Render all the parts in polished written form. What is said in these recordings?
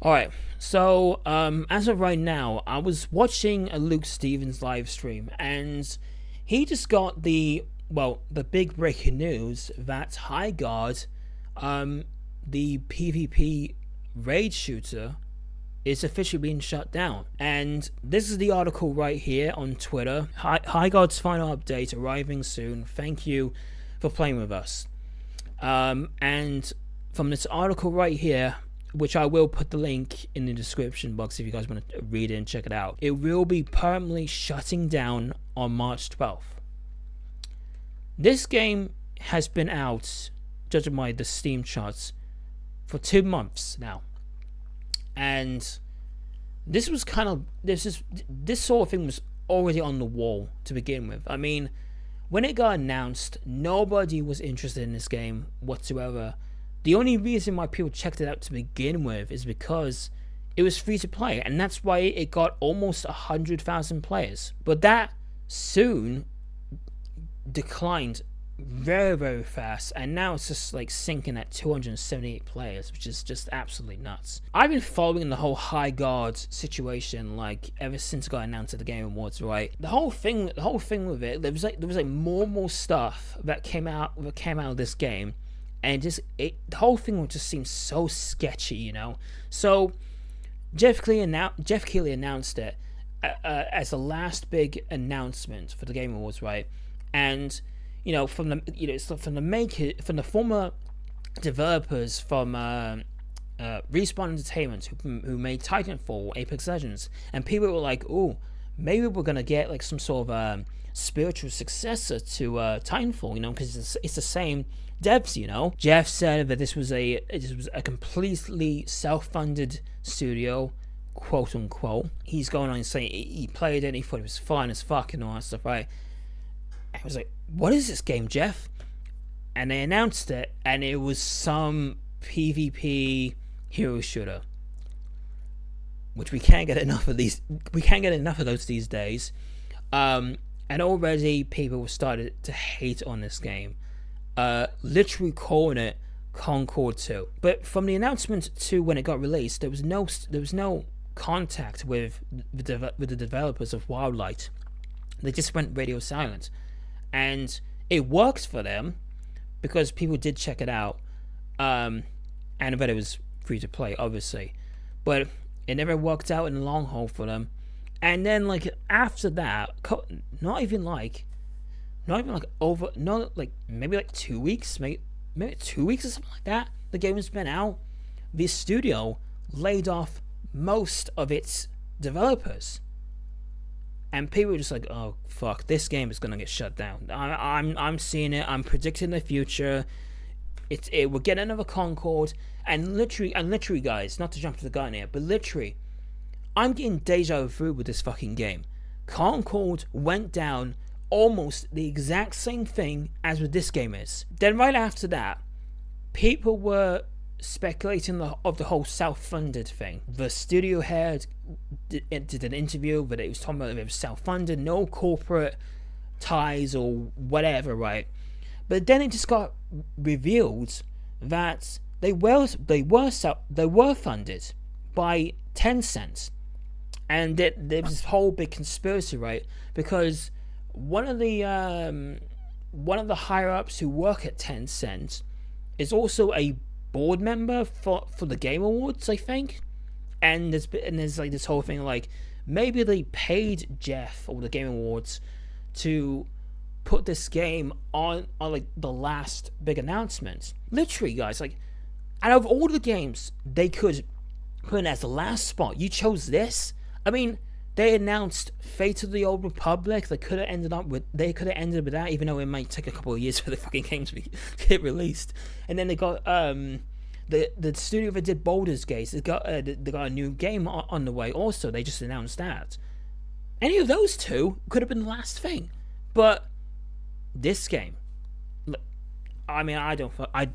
Alright, so as of right now, I was watching a Luke Stevens live stream, and he just got the big breaking news that Highguard, the PvP raid shooter, is officially being shut down. And this is the article right here on Twitter. Highguard's final update arriving soon. Thank you for playing with us. And from this article right here, which I will put the link in the description box if you guys want to read it and check it out, it will be permanently shutting down on March 12th. This game has been out, judging by the Steam charts, for 2 months now. And this sort of thing was already on the wall to begin with. I mean, when it got announced, nobody was interested in this game whatsoever. The only reason why people checked it out to begin with is because it was free to play, and that's why it got almost 100,000 players. But that soon declined very, very fast, and now it's just like sinking at 278 players, which is just absolutely nuts. I've been following the whole Highguard situation like ever since it got announced at the Game Awards, right? The whole thing with it, there was like more and more stuff that came out of this game. And the whole thing would just seem so sketchy, you know. So Jeff Keighley announced it as the last big announcement for the Game Awards, right? And from the former developers from Respawn Entertainment who made Titanfall, Apex Legends, and people were like, "Oh, maybe we're gonna get like some sort of spiritual successor to Titanfall, because it's the same devs, Jeff said that this was a completely self-funded studio, quote unquote. He's going on and saying he played it and he thought it was fun as fuck and all that stuff, right? I was like, what is this game, Jeff? And they announced it, and it was some PvP hero shooter, which we can't get enough of these. We can't get enough of those these days. And already people started to hate on this game. Literally calling it Concord 2. But from the announcement to when it got released, there was no contact with the developers of WILDLIGHT. They just went radio silent, and it worked for them because people did check it out, and I bet it was free to play, obviously, but it never worked out in the long haul for them. And then after that, maybe 2 weeks, maybe 2 weeks or something like that, the game has been out. The studio laid off most of its developers, and people were just like, "Oh fuck, this game is gonna get shut down." I'm seeing it. I'm predicting the future. We're getting another Concord, and literally, guys, not to jump to the gun here, but literally, I'm getting deja vu with this fucking game. Concord went down almost the exact same thing as what this game is. Then right after that, people were speculating of the whole self-funded thing. The studio head did an interview, but it was talking about it was self-funded, no corporate ties or whatever, right? But then it just got revealed that they were funded by Tencent, and there was this whole big conspiracy, right? Because one of the higher ups who work at Tencent is also a board member for the Game Awards, I think. And there's like this whole thing like maybe they paid Jeff or the Game Awards to put this game on like the last big announcement. Literally, guys, like out of all the games they could put in as the last spot, you chose this. I mean, they announced Fate of the Old Republic. They could have ended with that, even though it might take a couple of years for the fucking game to get released. And then they got the studio that did Baldur's Gate. They got a new game on the way. Also, they just announced that. Any of those two could have been the last thing, but this game, I mean, I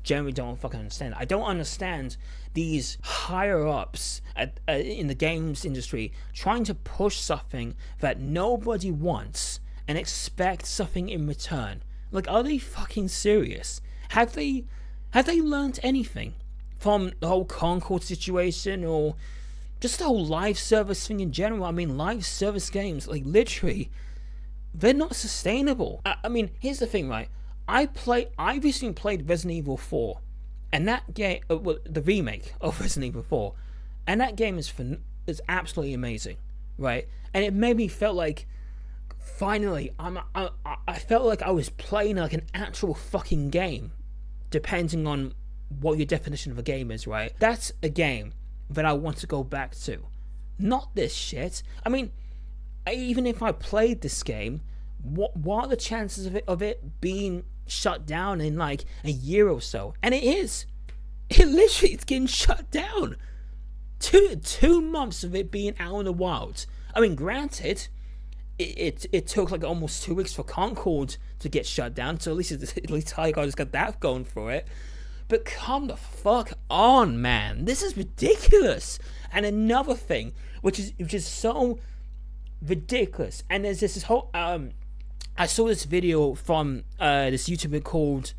generally don't fucking understand. I don't understand these higher ups in the games industry trying to push something that nobody wants and expect something in return. Like, are they fucking serious? Have they learned anything from the whole Concord situation, or just the whole live service thing in general. I mean, live service games, like, literally, they're not sustainable. I mean, here's the thing, right? I recently played Resident Evil 4, and that game, well, the remake of Resident Evil 4, and that game is absolutely amazing, right? And it made me feel like, finally, I felt like I was playing like an actual fucking game, depending on what your definition of a game is, right? That's a game that I want to go back to, not this shit. I mean, even if I played this game, what are the chances of it being shut down in like a year or so? And it's getting shut down. Two months of it being out in the wild. I mean, granted, it took like almost 2 weeks for Concord to get shut down, so at least Highguard has got that going for it. But come the fuck on, man. This is ridiculous. And another thing, which is so ridiculous, and there's this whole I saw this video from this YouTuber called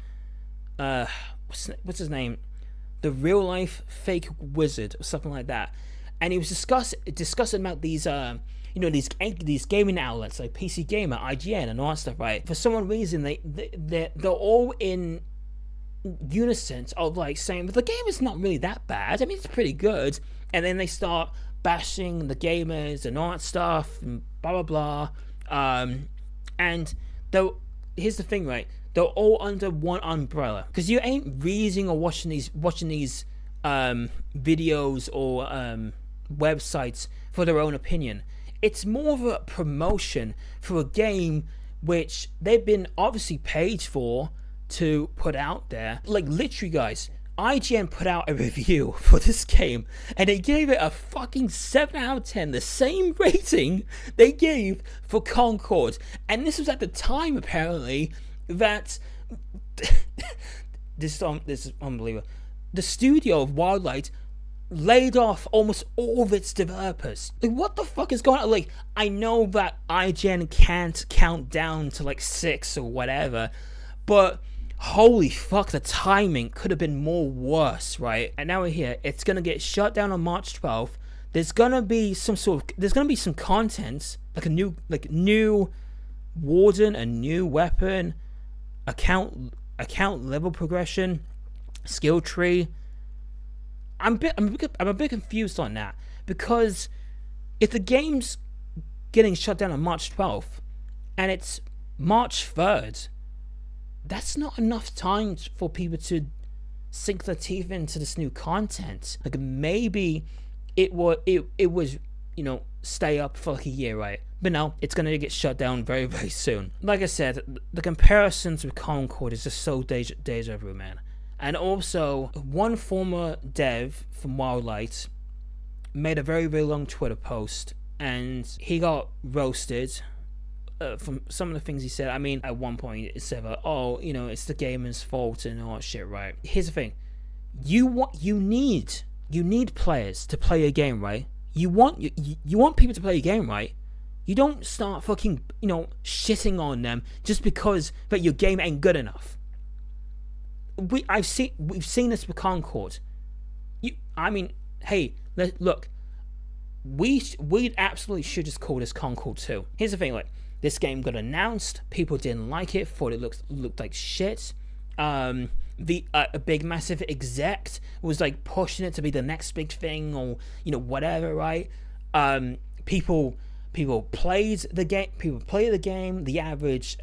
what's his name, the Real Life Fake Wizard or something like that, and he was discussing about these these gaming outlets like PC Gamer, IGN, and all that stuff, right? For some reason they're all in unison of like saying, but the game is not really that bad. I mean, it's pretty good. And then they start bashing the gamers and all that stuff and blah blah blah. And though, here's the thing, right? They're all under one umbrella, because you ain't reading or watching these videos or websites for their own opinion. It's more of a promotion for a game which they've been obviously paid for to put out there. Like, literally, guys, IGN put out a review for this game, and they gave it a fucking 7 out of 10, the same rating they gave for Concord. And this was at the time, apparently, that this is unbelievable. The studio of WILDLIGHT laid off almost all of its developers. Like, what the fuck is going on? Like, I know that IGN can't count down to like 6 or whatever, but holy fuck, the timing could have been more worse, right? And now we're here. It's gonna get shut down on March 12th. There's gonna be some content, like a new warden, a new weapon, account level progression, skill tree. I'm a bit confused on that, because if the game's getting shut down on March 12th and it's March 3rd, that's not enough time for people to sink their teeth into this new content. Like, maybe it was stay up for like a year, right? But no, it's gonna get shut down very, very soon. Like I said, the comparisons with Concord is just so deja vu, man. And also, one former dev from WILDLIGHT made a very, very long Twitter post, and he got roasted from some of the things he said. I mean, at one point it said, oh, it's the gamer's fault and all that shit, right? Here's the thing. You need players to play a game, right? You want people to play a game, right? You don't start fucking, shitting on them just because that your game ain't good enough. We've seen this with Concord. Hey, look, we absolutely should just call this Concord 2. Here's the thing, like, this game got announced, people didn't like it, thought it looked like shit. A big massive exec was like pushing it to be the next big thing, or whatever, right? People played the game. The average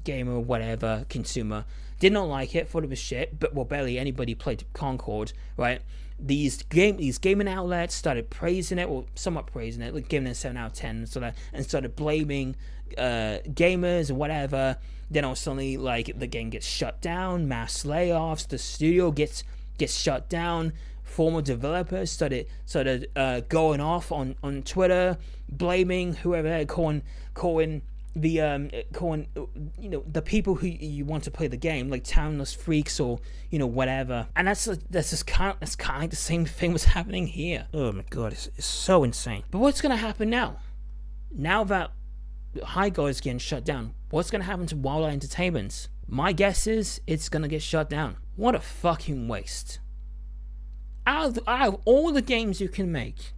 gamer or whatever consumer did not like it, thought it was shit, but barely anybody played Concord, right? These gaming outlets started praising it, or somewhat praising it, like giving it a 7 out of 10, and started blaming gamers and whatever. Then all suddenly, like, the game gets shut down, mass layoffs, the studio gets shut down. Former developers started going off on Twitter, blaming whoever, calling the people who you want to play the game like talentless freaks, or whatever. And that's kind of like the same thing was happening here. Oh my god, it's so insane. But what's gonna happen now? Now that Highguard is getting shut down, what's gonna happen to WILDLIGHT Entertainment? My guess is it's gonna get shut down. What a fucking waste. out of all the games you can make,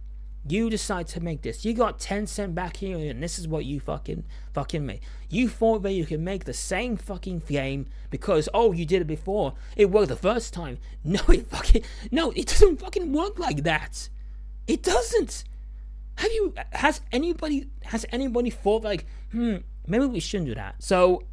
you decide to make this. You got 10 cents back here, and this is what you fucking made. You thought that you could make the same fucking game because, oh, you did it before. It worked the first time. No, it doesn't fucking work like that. It doesn't. Has anybody thought like, maybe we shouldn't do that? So,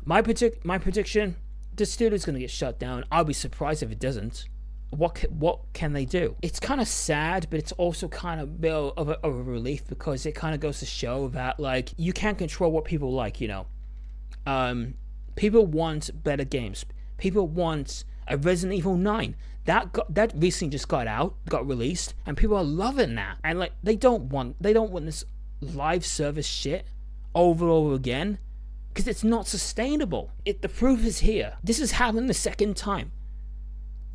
my prediction, the studio's gonna get shut down. I'll be surprised if it doesn't. What can they do? It's kind of sad, but it's also kind of a bit of a relief, because it kind of goes to show that, like, you can't control what people like, you know. People want better games. People want a Resident Evil 9. That recently just got released, and people are loving that. And like, they don't want this live service shit over and over again, because it's not sustainable. The proof is here. This has happened the second time.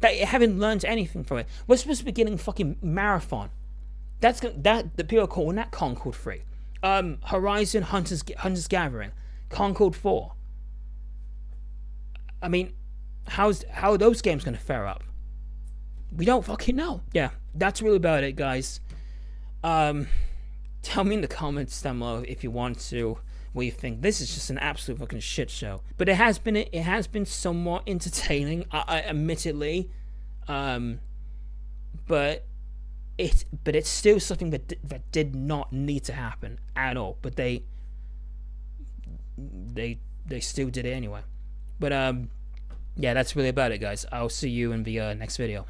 They haven't learned anything from it. We're supposed to be getting fucking Marathon. The people are calling that Concord 3. Horizon Hunters Gathering, Concord 4. I mean, how are those games gonna fare up? We don't fucking know. Yeah, that's really about it, guys. Tell me in the comments down below if you want to what you think. This is just an absolute fucking shit show. But it has been somewhat entertaining, admittedly. But it's still something that did not need to happen at all. But they still did it anyway. But yeah, that's really about it, guys. I'll see you in the next video.